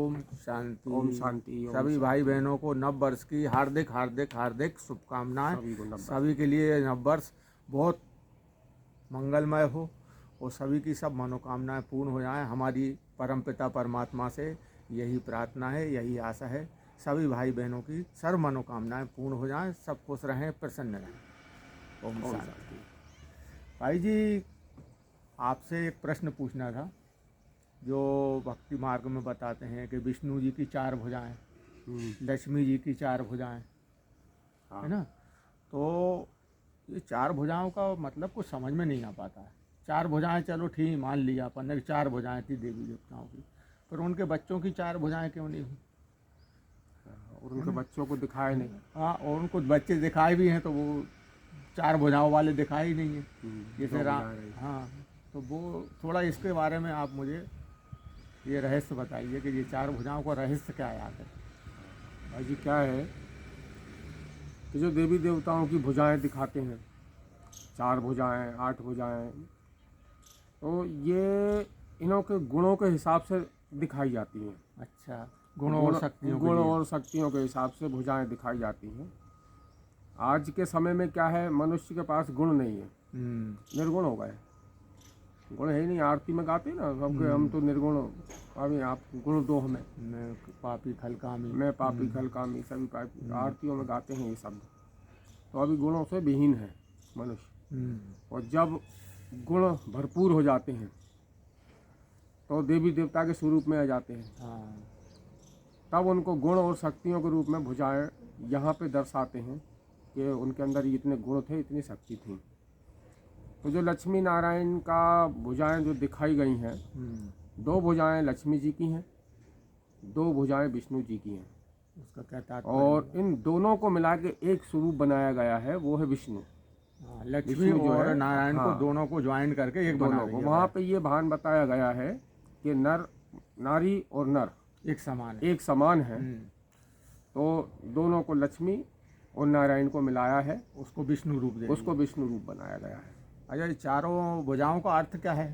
ओम शांति। ओम शांति। सभी भाई बहनों को नव वर्ष की हार्दिक हार्दिक हार्दिक शुभकामनाएं। सभी के लिए नव वर्ष बहुत मंगलमय हो और सभी की सब मनोकामनाएं पूर्ण हो जाएं। हमारी परमपिता परमात्मा से यही प्रार्थना है, यही आशा है। सभी भाई बहनों की सर्व मनोकामनाएं पूर्ण हो जाएं, सब खुश रहें, प्रसन्न रहें। ओम शांति। भाई जी, आपसे एक प्रश्न पूछना था। जो भक्ति मार्ग में बताते हैं कि विष्णु जी की 4 भुजाएं, लक्ष्मी जी की 4 भुजाएं, है ना? तो ये 4 भुजाओं का मतलब कुछ समझ में नहीं आ पाता है। 4 भुजाएं चलो ठीक मान लिया अपन ने, 4 भुजाएं थी देवी देवताओं की, पर उनके बच्चों की 4 भुजाएं क्यों नहीं हुई? और उनके बच्चों को दिखाए नहीं। हाँ, और उनको बच्चे दिखाए भी हैं तो वो 4 भुजाओं वाले दिखाए ही नहीं है, जैसे राम। हाँ, तो वो थोड़ा इसके बारे में आप मुझे ये रहस्य बताइए कि ये 4 भुजाओं का रहस्य क्या है आखिर? भाई जी, क्या है कि जो देवी देवताओं की भुजाएं दिखाते हैं, 4 भुजाएं, 8 भुजाएं, तो ये इन्हों के गुणों के हिसाब से दिखाई जाती हैं। अच्छा, गुणों और शक्तियों के हिसाब से भुजाएं दिखाई जाती हैं। आज के समय में क्या है, मनुष्य के पास गुण नहीं है, निर्गुण हो गए। गुण है ही नहीं। आरती में गाते ना सबके, हम तो निर्गुण, अभी आप गुण दो हमें, मैं पापी खलकामी, मैं पापी खलकामी, सभी पापी। आरतियों में गाते हैं ये शब्द। तो अभी गुणों से विहीन है मनुष्य। और जब गुण भरपूर हो जाते हैं तो देवी देवता के स्वरूप में आ जाते हैं। तब उनको गुण और शक्तियों के रूप में भुजाएं यहाँ पे दर्शाते हैं कि उनके अंदर इतने गुण थे, इतनी शक्ति थी। तो जो लक्ष्मी नारायण का भुजाएं जो दिखाई गई हैं, 2 भुजाएं लक्ष्मी जी की हैं, 2 भुजाएं विष्णु जी की हैं। उसका क्या तात्पर्य? और इन दोनों को मिला के एक स्वरूप बनाया गया है, वो है विष्णु। लक्ष्मी और नारायण को दोनों को ज्वाइन करके एक बना दिया। वहाँ पे ये भान बताया गया है कि नर नारी और नर एक समान है। तो दोनों को लक्ष्मी और नारायण को मिलाया है, उसको विष्णु रूप बनाया गया है। अच्छा, ये 4 भुजाओं का अर्थ क्या है?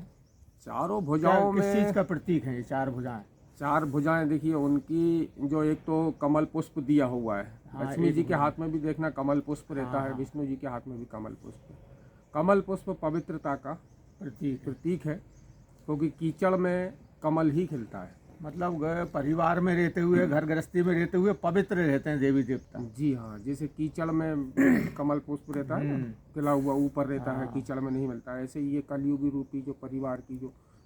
4 भुजाओं में किस चीज का प्रतीक है ये 4 भुजाएं? 4 भुजाएं देखिए, उनकी जो एक तो कमल पुष्प दिया हुआ है। लक्ष्मी जी के हाथ में भी देखना कमल पुष्प रहता है, विष्णु जी के हाथ में भी कमल पुष्प। कमल पुष्प पवित्रता का प्रतीक है, क्योंकि कीचड़ में कमल ही खिलता है। मतलब परिवार में रहते हुए, घर गृहस्थी में रहते हुए पवित्र रहते हैं देवी देवता। जी हाँ, जैसे कीचड़ में कमल पुष्प रहता है ना, खिला हुआ ऊपर रहता है, कीचड़ में नहीं मिलता है। ऐसे ये कलयुगी रूपी जो परिवार की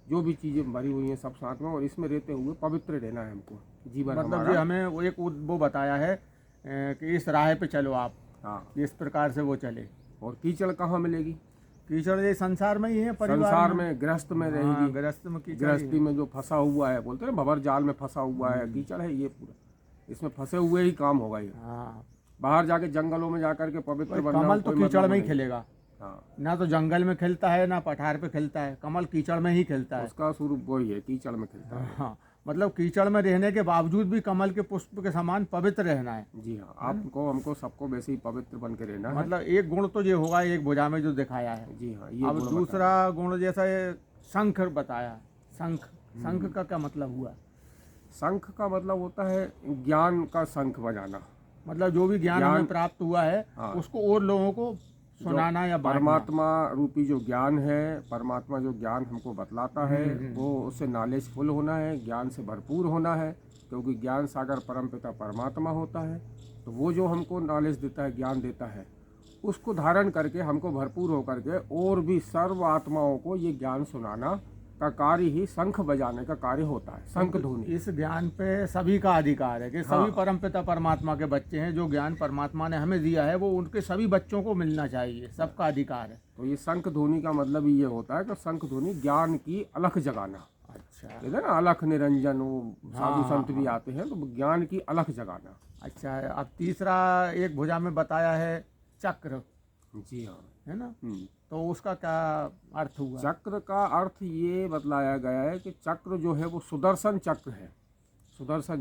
जो भी चीजें भरी हुई हैं सब साथ में, और इसमें रहते हुए पवित्र रहना है हमको जीवन। मतलब जी हमें वो एक वो बताया है कि इस राह पे चलो आप। हाँ, इस प्रकार से वो चले। और कीचड़ कहाँ मिलेगी? कीचड़ ये संसार में ही है, संसार में गृहस्थ में रहेगी। गृहस्थी में जो फंसा हुआ है, बोलते हैं भंवर जाल में फंसा हुआ है, कीचड़ है ये पूरा। इसमें फंसे हुए ही काम होगा ये। बाहर जाके जंगलों में जाकर के पवित्र बनना। कमल तो कीचड़ में ही खिलेगा। ना तो जंगल में खिलता है, ना पठार पे खिलता है, कमल कीचड़ में ही खिलता है। उसका स्वरूप वही है, कीचड़ में खिलता है। हाँ, मतलब कीचड़ में रहने के बावजूद भी कमल के पुष्प के समान पवित्र रहना है। जी हाँ, आपको हमको सबको वैसे ही पवित्र बन के रहना है। मतलब एक गुण तो ये होगा, एक भुजा में जो दिखाया है। जी हाँ, ये अब दूसरा गुण जैसा शंख बताया। शंख का क्या मतलब हुआ? शंख का मतलब होता है ज्ञान का शंख बजाना। मतलब जो भी ज्ञान हमें प्राप्त हुआ है, उसको और लोगों को सुनाना या परमात्मा रूपी जो ज्ञान है, परमात्मा जो ज्ञान हमको बतलाता है, वो उससे नॉलेजफुल होना है, ज्ञान से भरपूर होना है। क्योंकि ज्ञान सागर परमपिता परमात्मा होता है। तो वो जो हमको नॉलेज देता है, ज्ञान देता है, उसको धारण करके हमको भरपूर होकर के और भी सर्व आत्माओं को ये ज्ञान सुनाना का कार्य ही शंख बजाने का कार्य होता है, शंख ध्वनि। इस ज्ञान पे सभी का अधिकार है कि सभी परमपिता परमात्मा के बच्चे हैं। जो ज्ञान परमात्मा ने हमें दिया है वो उनके सभी बच्चों को मिलना चाहिए, सबका अधिकार है। तो ये शंख ध्वनि का मतलब ये होता है कि शंख ध्वनि ज्ञान की अलख जगाना। अच्छा, है ना, अलख निरंजन, वो साधु संत भी आते हैं, तो ज्ञान की अलख जगाना। अच्छा, अब तीसरा एक भुजा में बताया है चक्र। जी हाँ, है ना? तो उसका क्या अर्थ हुआ? चक्र का अर्थ ये बतलाया गया है कि चक्र जो है वो सुदर्शन चक्र है। सुदर्शन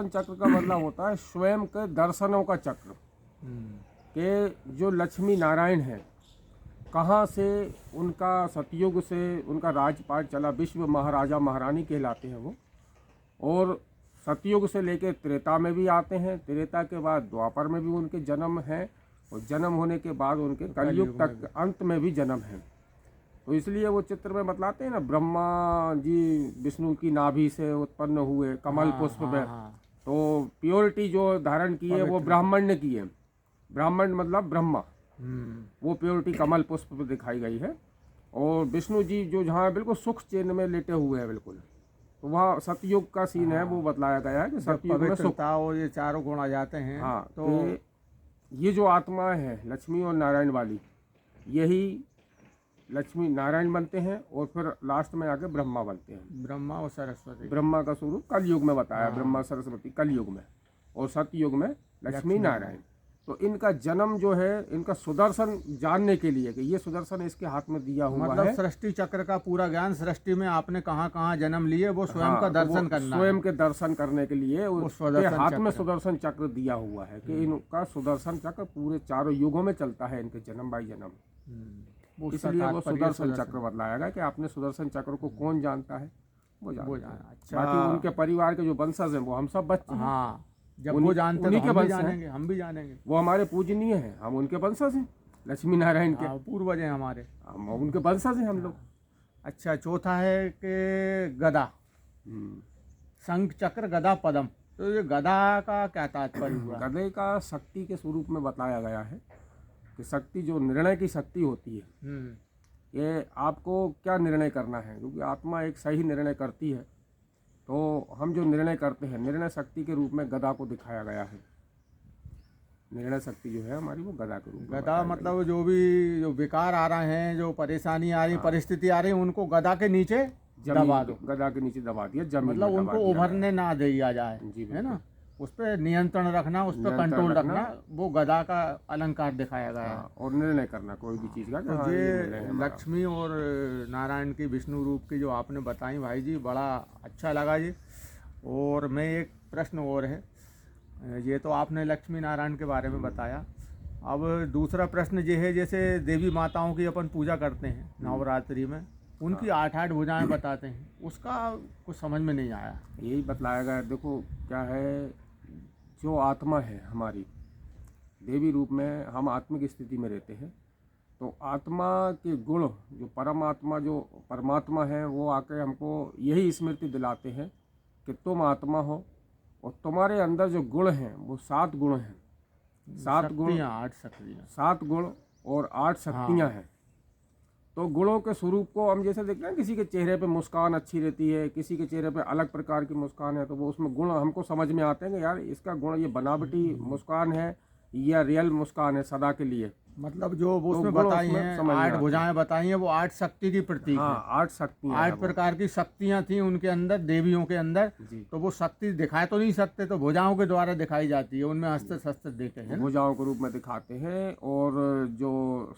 चक्र का मतलब होता है स्वयं के दर्शनों का चक्र। कि जो लक्ष्मी नारायण है, कहाँ से उनका सतयुग से उनका राजपाट चला, विश्व महाराजा महारानी कहलाते हैं वो। और सतयुग से लेकर त्रेता में भी आते हैं, त्रेता के बाद द्वापर में भी उनके जन्म हैं, और जन्म होने के बाद उनके कलयुग तक अंत में भी जन्म है। तो इसलिए वो चित्र में बतलाते हैं ना, ब्रह्मा जी विष्णु की नाभि से उत्पन्न हुए कमल पुष्प में, तो प्योरिटी जो धारण की है वो ब्राह्मण ने की है। ब्राह्मण मतलब ब्रह्मा, वो प्योरिटी कमल पुष्प पे दिखाई गई है। और विष्णु जी जो जहाँ बिल्कुल सुख चैन में लेटे हुए हैं बिल्कुल, तो वहाँ सतयुग का सीन है, वो बतलाया गया है कि सतयुग में सुख, और ये चारों गुण आ जाते हैं। हाँ, तो ये जो आत्मा है लक्ष्मी और नारायण वाली, यही लक्ष्मी नारायण बनते हैं और फिर लास्ट में आके ब्रह्मा बनते हैं। ब्रह्मा और सरस्वती, ब्रह्मा का स्वरूप कलयुग में बताया, ब्रह्मा सरस्वती कलयुग में, और सतयुग में लक्ष्मी नारायण। तो इनका जन्म जो है, इनका सुदर्शन जानने के लिए कि ये सुदर्शन इसके हाथ में दिया हुआ मतलब है। सृष्टि चक्र का पूरा ज्ञान, सृष्टि में आपने कहाँ कहाँ जन्म लिए वो स्वयं का दर्शन करना, स्वयं के दर्शन करने के लिए उसके हाथ में सुदर्शन चक्र दिया हुआ है कि इनका सुदर्शन चक्र पूरे चारों युगों में चलता है, इनके जन्म बाई जन्म। इसलिए वो सुदर्शन चक्र बतलाया गया कि आपने सुदर्शन चक्र को कौन जानता है, वो जानता है। अच्छा, बाकी उनके परिवार के जो वंशज हैं वो हम सब बच्चे हैं। हाँ, जब वो जानते हैं तो हम भी जानेंगे, हम भी जानेंगे। वो हमारे पूजनीय हैं, हम उनके वंशज हैं, लक्ष्मी नारायण के पूर्वज हैं हमारे, हम उनके वंशज हैं हम लोग। अच्छा, चौथा है कि गदा, शंख चक्र गदा पद्म, तो ये गदा का क्या तात्पर्य हुआ? गदे का शक्ति के स्वरूप में बताया गया है कि शक्ति जो निर्णय की शक्ति होती है, ये आपको क्या निर्णय करना है, क्योंकि आत्मा एक सही निर्णय करती है। तो हम जो निर्णय करते हैं, निर्णय शक्ति के रूप में गदा को दिखाया गया है। निर्णय शक्ति जो है हमारी, वो गदा के रूप में। गदा मतलब जो भी जो विकार आ रहे हैं, जो परेशानी आ रही, परिस्थिति आ रही है, उनको गदा के नीचे दबा दो, गदा के नीचे दबा दिया, जमीन मतलब उनको उभरने ना दिया जाए, जी, है ना, उस पर नियंत्रण रखना, उस पर कंट्रोल रखना, वो गदा का अलंकार दिखाया गया है। और निर्णय करना कोई भी चीज़ का। तो ये लक्ष्मी और नारायण की विष्णु रूप की जो आपने बताई भाई जी, बड़ा अच्छा लगा जी। और मैं एक प्रश्न और है, ये तो आपने लक्ष्मी नारायण के बारे में बताया, अब दूसरा प्रश्न ये है, जैसे देवी माताओं की अपन पूजा करते हैं नवरात्रि में, उनकी 8 भुजाएं बताते हैं, उसका कुछ समझ में नहीं आया। यही बतलाया गया, देखो क्या है, जो आत्मा है हमारी देवी रूप में, हम आत्मिक स्थिति में रहते हैं, तो आत्मा के गुण, जो परमात्मा जो परमात्मा है, वो आके हमको यही स्मृति दिलाते हैं कि तुम आत्मा हो और तुम्हारे अंदर जो गुण हैं वो 7 गुण हैं, 7 गुण, 8 शक्तियाँ, 7 गुण और 8 शक्तियाँ हैं। तो गुणों के स्वरूप को हम जैसे देखते हैं, किसी के चेहरे पे मुस्कान अच्छी रहती है, किसी के चेहरे पे अलग प्रकार की मुस्कान है, तो वो उसमें गुण हमको समझ में आते हैं कि यार इसका गुण ये बनावटी मुस्कान है या रियल मुस्कान है सदा के लिए। मतलब जो वो उसमें बताई हैं 8 भुजाएं बताई हैं, वो 8 शक्ति की प्रतीक है। 8 शक्तियाँ, 8 प्रकार की शक्तियाँ थी उनके अंदर, देवियों के अंदर। तो वो शक्ति दिखा तो नहीं सकते, तो भुजाओं के द्वारा दिखाई जाती है, उनमें अस्त्र शस्त्र देते हैं, भुजाओं के रूप में दिखाते हैं। और जो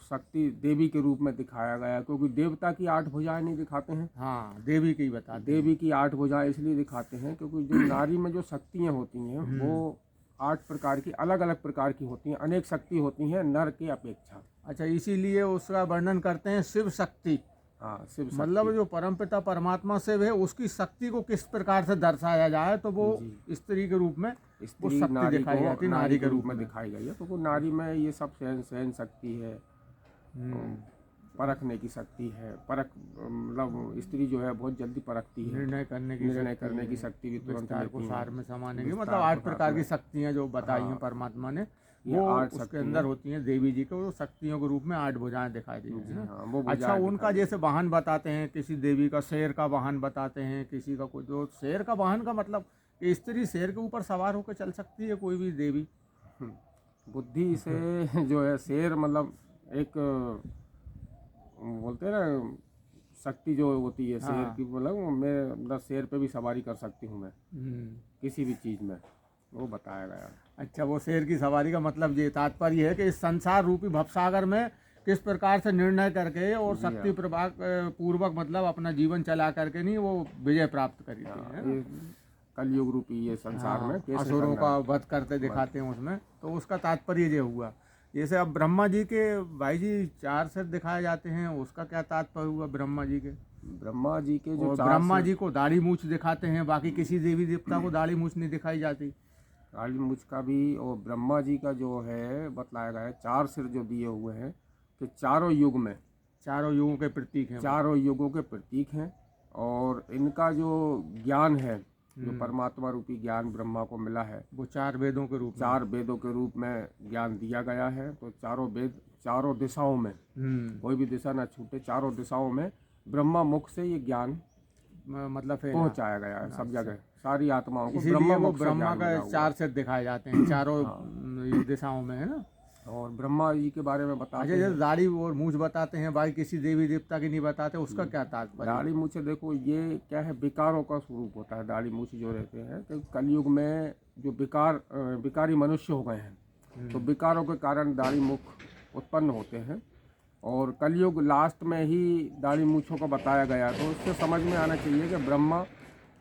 शक्ति देवी के रूप में दिखाया गया, क्योंकि देवता की 8 भुजाएं नहीं दिखाते हैं, हाँ, देवी की बताते, देवी की 8 भुजाएं इसलिए दिखाते हैं क्योंकि जो नारी में जो शक्तियाँ होती हैं वो 8 प्रकार की, अलग अलग प्रकार की होती हैं, अनेक शक्ति होती हैं नर की अपेक्षा। अच्छा, इसीलिए उसका वर्णन करते हैं शिव शक्ति। हाँ, शिव शक्ति, मतलब जो परमपिता परमात्मा शिव है, उसकी शक्ति को किस प्रकार से दर्शाया जाए, तो वो स्त्री के रूप में वो शक्ति दिखाई जाती है, नारी के रूप में दिखाई गई है। तो नारी में ये सब सहन शक्ति है, परखने की शक्ति है, परख मतलब स्त्री जो है बहुत जल्दी परखती है, निर्णय करने की शक्ति भी तुरंत को सार में समाने की, मतलब 8 प्रकार की शक्तियाँ जो बताई हैं परमात्मा ने, वो उसके अंदर होती हैं। देवी जी को शक्तियों के रूप में 8 भुजाएं दिखाई दी हैं। अच्छा, उनका जैसे वाहन बताते हैं, किसी देवी का शेर का वाहन बताते हैं, किसी का कोई, जो शेर का वाहन का मतलब कि स्त्री शेर के ऊपर सवार होकर चल सकती है, कोई भी देवी बुद्धि से जो है शेर, मतलब एक बोलते हैं ना शक्ति जो होती है शेर की, मतलब मैं मतलब शेर पे भी सवारी कर सकती हूँ मैं किसी भी चीज़ में, वो बताया गया। अच्छा, वो शेर की सवारी का मतलब ये तात्पर्य है कि इस संसार रूपी भवसागर में किस प्रकार से निर्णय करके और शक्ति प्रभाग पूर्वक मतलब अपना जीवन चला करके नहीं वो विजय प्राप्त करी थी। कलयुग रूपी ये संसार में असुरों का वध करते दिखाते हैं उसमें, तो उसका तात्पर्य ये हुआ। जैसे अब ब्रह्मा जी के भाई जी 4 सिर दिखाए जाते हैं, उसका क्या तात्पर्य हुआ ब्रह्मा जी के? ब्रह्मा जी के जो और चार ब्रह्मा सिर- जी को दाढ़ी मूछ दिखाते हैं, बाकी किसी देवी देवता को दाढ़ी मूछ नहीं दिखाई जाती। काली मुझ का भी और ब्रह्मा जी का जो है बतलाया गया है, चार सिर जो दिए हुए हैं कि चारों युग में, चारों युगों के प्रतीक हैं। चारों युगों के प्रतीक हैं। और इनका जो ज्ञान है, जो परमात्मा रूपी ज्ञान ब्रह्मा को मिला है, वो चार वेदों के रूप में। चार वेदों के रूप में ज्ञान दिया गया है। तो चारों वेद चारों दिशाओं में, कोई भी दिशा ना छूटे, चारों दिशाओं में ब्रह्मा मुख से ये ज्ञान मतलब है पहुंचाया गया है सब जगह, सारी आत्माओं को इसीलिए ब्रह्मा वो मुख से ब्रह्मा ज्ञान का मिला हुआ है। चार सिर दिखाए जाते हैं चारों दिशाओं में, है ना। और ब्रह्मा जी के बारे में बताते अच्छा, हैं, जैसे दाढ़ी और मूछ बताते हैं, बाकी किसी देवी देवता की नहीं बताते, उसका क्या तात्पर्य है? दाढ़ी मूछ देखो ये क्या है, विकारों का स्वरूप होता है। दाढ़ी मूछ जो रहते हैं कि कलयुग में जो विकारी मनुष्य हो गए हैं, तो विकारों के कारण दाढ़ी मुख उत्पन्न होते हैं। और कलयुग लास्ट में ही दाढ़ी मूछों का बताया गया, तो उससे समझ में आना चाहिए कि ब्रह्मा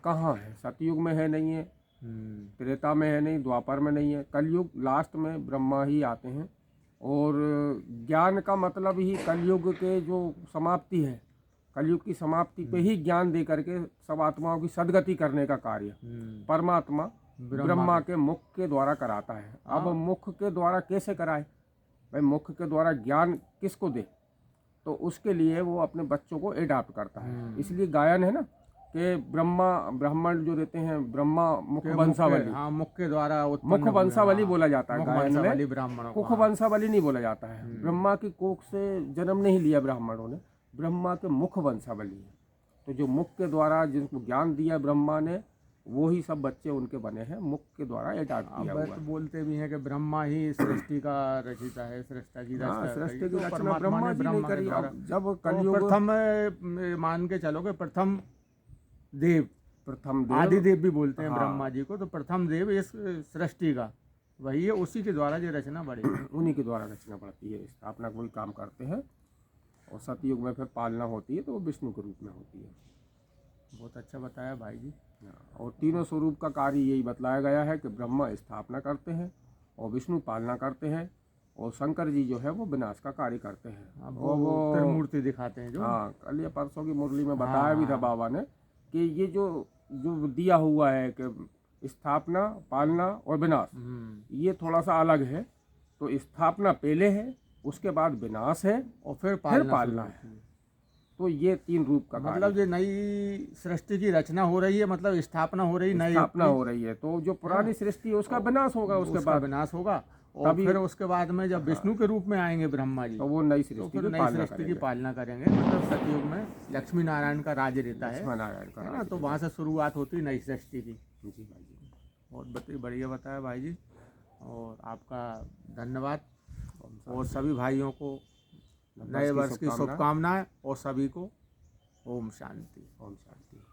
कहाँ है। सतयुग में है नहीं है, त्रेता में है नहीं, द्वापर में नहीं है, कलयुग लास्ट में ब्रह्मा ही आते हैं। और ज्ञान का मतलब ही कलयुग के जो समाप्ति है, कलयुग की समाप्ति पे ही ज्ञान दे करके सब आत्माओं की सदगति करने का कार्य परमात्मा ब्रह्मा के मुख के द्वारा कराता है। अब मुख के द्वारा कैसे कराए भाई, मुख के द्वारा ज्ञान किसको दे, तो उसके लिए वो अपने बच्चों को एडाप्ट करता है। इसलिए गायन है ना कि ब्राह्मण जो रहते हैं, ब्रह्मा मुख वंशावली, हाँ, मुख के द्वारा मुख वंशावली बोला जाता है गायन वंशावली में। ब्राह्मणों को, कुख वंशावली नहीं बोला जाता है। ब्रह्मा की कोख से जन्म नहीं लिया ब्राह्मणों ने, ब्रह्मा के मुख वंशावली है। तो जो मुख के द्वारा जिनको ज्ञान दिया ब्रह्मा ने, वो ही सब बच्चे उनके बने हैं, मुख के द्वारा एडाप्ट किया हुआ। तो बोलते भी हैं कि ब्रह्मा ही सृष्टि का रचिता है, सृष्टि की रचना सृष्टि करी, की तो रचना परमात्मा ब्रह्मा ने जी ने ब्रह्मा के करी। द्वारा। अब जब तो कलयुग प्रथम मान के चलोगे, प्रथम देव, प्रथम देव, आदि देव भी बोलते हैं हाँ। ब्रह्मा जी को, तो प्रथम देव इस सृष्टि का वही है, उसी के द्वारा जो रचना बढ़ेगी। उन्हीं के द्वारा रचना पड़ती है, स्थापना कोई काम करते हैं। और सतयुग में फिर पालना होती है, तो वो विष्णु के रूप में होती है। बहुत अच्छा बताया भाई जी। और तीनों स्वरूप का कार्य यही बतलाया गया है कि ब्रह्मा स्थापना करते हैं और विष्णु पालना करते हैं, और शंकर जी जो है वो विनाश का कार्य करते हैं। अब वो त्रिमूर्ति दिखाते हैं जो, हाँ, कल या परसों की मुरली में बताया भी था बाबा ने कि ये जो दिया हुआ है कि स्थापना, पालना और विनाश, ये थोड़ा सा अलग है। तो स्थापना पहले है, उसके बाद विनाश है, और फिर पालना है। तो ये तीन रूप का मतलब जो नई सृष्टि की रचना हो रही है, मतलब स्थापना हो रही, नई स्थापना हो रही है। तो जो पुरानी सृष्टि है उसका विनाश होगा, उसके बाद विनाश होगा। और फिर उसके बाद में जब विष्णु के रूप में आएंगे ब्रह्मा जी, तो वो नई तो सृष्टि फिर की नई पालना सृष्टि की करेंगे। पालना करेंगे। मतलब सतयुग में लक्ष्मी नारायण का राज्य रहता है, नारायण का है ना। तो वहाँ से शुरुआत होती है नई सृष्टि की। जी भाई जी, बहुत बढ़िया बताया भाई जी, और आपका धन्यवाद। और सभी भाइयों को नए वर्ष की शुभकामनाएं, और सभी को ओम शांति। ओम शांति।